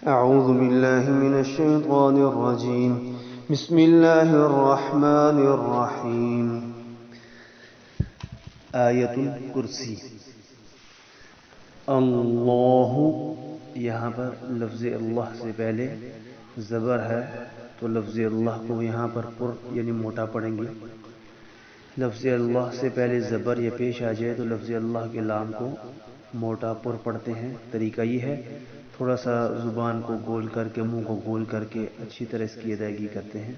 أعوذ بالله من الشيطان الرجيم بسم الله الرحمن الرحيم آیت الکرسی. اللہ، یہاں پر لفظ اللہ سے پہلے زبر ہے تو لفظ اللہ کو یہاں پر پر یعنی موٹا پڑھیں گے. لفظ اللہ سے پہلے زبر یا پیش آ جائے تو لفظ اللہ کے لام کو موٹا پر پڑھتے ہیں. طریقہ یہ ہے، تھوڑا سا زبان کو گول کر کے، منہ کو گول کر کے اچھی طرح اس کی ادائیگی کرتے ہیں.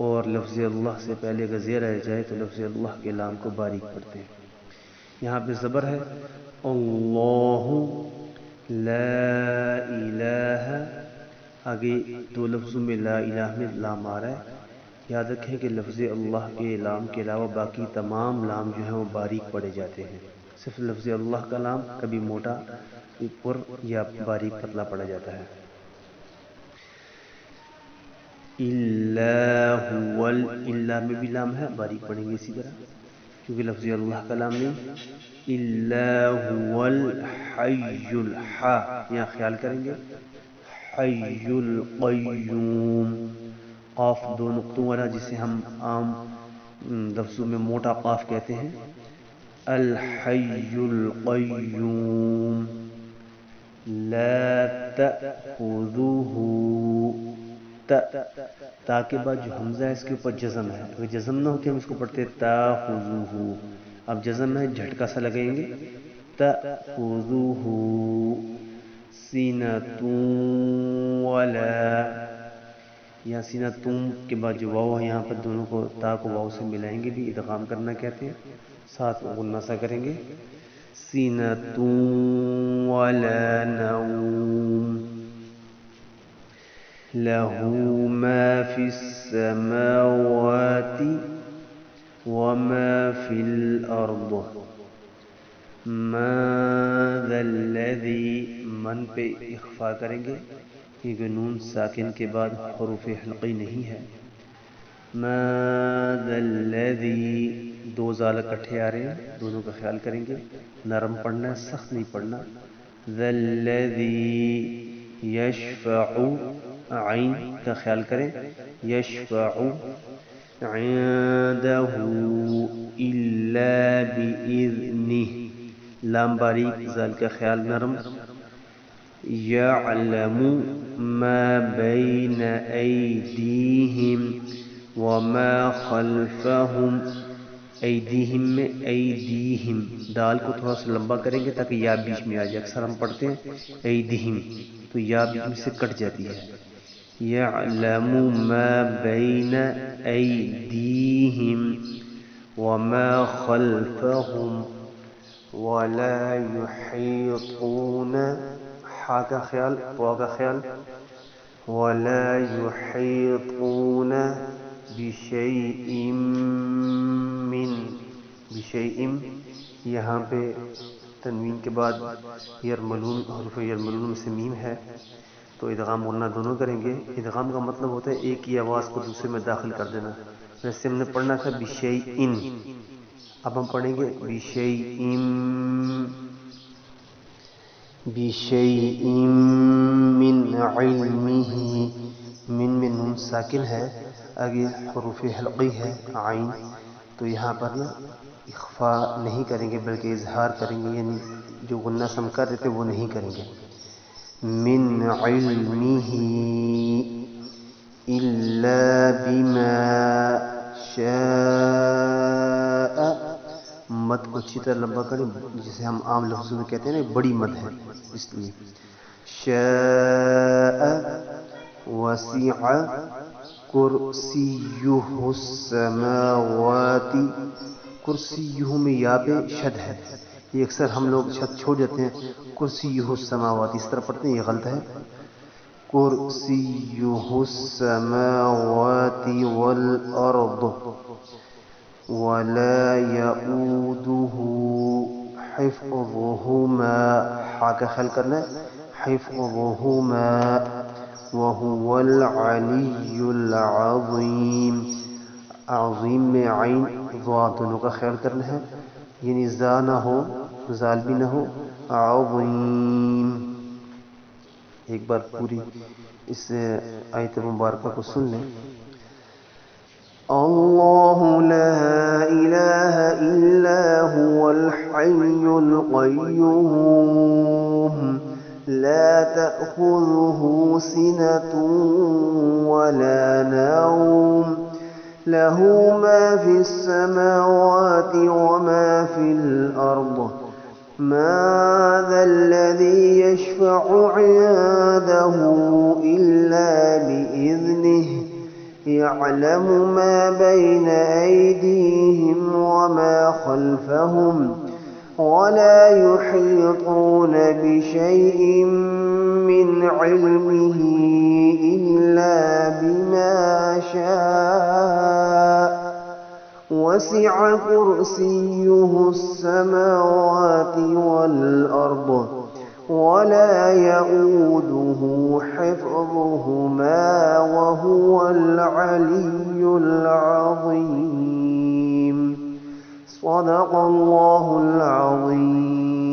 اور لفظ اللہ سے پہلے اگر زیر آ جائے تو لفظ اللہ کے لام کو باریک پڑھتے ہیں. یہاں پہ زبر ہے اللہ، لا الہ. آگے دو لفظوں میں لا الہ میں لام آ رہا ہے. یاد رکھیں کہ لفظ اللہ کے لام کے علاوہ باقی تمام لام جو ہیں وہ باریک پڑھے جاتے ہیں. صرف لفظ اللہ کا لام کبھی موٹا پر یا باریک پتلا پڑا جاتا ہے. اللہ، اللہ میں بھی لام ہے، باریک پڑھیں گے اسی طرح کیونکہ لفظ اللہ کا لام نہیں. اللہ الحی الحا، یہاں خیال کریں گے. حی القیوم، قاف دو نقطوں والا جسے ہم عام لفظوں میں موٹا قاف کہتے ہیں. الحی القیوم. لا تأخذہ، تا کے بعد جو حمزہ ہے اس کے اوپر جزم ہے. اگر جزم نہ ہوتی ہم اس کو پڑھتے تاخذہ. اب جزم ہے، جھٹکا سا لگائیں گے. تأخذہ سینۃ ولا، یہاں سینۃ کے بعد جو واو ہے یہاں پر دونوں کو تا کو واو سے ملائیں گے، بھی ادغام کرنا کہتے ہیں. ساتھ غنہ سا کریں گے. سینۃ ولا نوم. لہ ما فی السماوات وما فی الارض. ما ذا الذی، من پہ اخفا کریں گے کیونکہ نون ساکن کے بعد حروف حلقی نہیں ہے. ما ذا الذی، دو زال اکٹھے آ رہے ہیں، دونوں کا خیال کریں گے. نرم پڑھنا ہے، سخت نہیں پڑھنا. ذا الذی یشفع، عین کا خیال کریں. یشفع عنده الا باذنہ، لام باریک، زال کا خیال نرم. یعلم ما بین ایدیہم وما خلفہم. ایدیہم میں ایدیہم، دال کو تھوڑا سا لمبا کریں گے تاکہ یا بیچ میں آ جائے. اکثر ہم پڑھتے ہیں ایدیہم تو یا بیچ میں سے کٹ جاتی ہے. یعلم ما بین ایدیہم وما خلفہم ولا یحیطون، حا کا خیال، وا کا خیال. ولا یحیطون بشیء من، بشیء یہاں پہ تنوین کے بعد یرملون، حروف یرملون میں سے میم ہے تو ادغام غنہ دونوں کریں گے. ادغام کا مطلب ہوتا ہے ایک ہی آواز کو دوسرے میں داخل کر دینا. ویسے ہم نے پڑھنا تھا بشیء، اب ہم پڑھیں گے بشیء، بشیء من علمہ. من میں نون ساکن ہے، آگے حروف حلقی ہے عین، تو یہاں پر نا اخفا نہیں کریں گے بلکہ اظہار کریں گے، یعنی جو غنہ ہم کر رہے تھے وہ نہیں کریں گے. من علمہ الا بما شاء. مد کو اچھی طرح لمبا کریں، جسے ہم عام لفظوں میں کہتے ہیں نا بڑی مد ہے اس لیے. شاء وسع کرسیہ السماوات. کرسیہ میں یا پہ شد ہے، یہ اکثر ہم لوگ شد چھوڑ جاتے ہیں. کرسیہ السماوات اس طرح پڑھتے ہیں، یہ غلط ہے. کرسیہ السماوات والارض ولا یؤودہ حفظہما، حا کا خیال کرنا ہے. حفظہما وہو العلی العظیم. عظیم میں عین ضا دونوں کا خیال کرنا ہے، یعنی زا نہ ہو، زال بھی نہ ہو. عظیم. ایک بار پوری اس آیت مبارکہ کو سن لیں. اللہ لا الہ الا هو الحی القیوم لا تأخذه سنة ولا نوم له ما في السماوات وما في الأرض ما ذا الذي يشفع عنده إلا بإذنه يعلم ما بين أيديهم وما خلفهم ولا يحيطون بشيء من علمه إلا بما شاء وسع كرسيه السماوات والأرض ولا يؤوده حفظهما وهو العلي العظيم. صدق الله العظيم.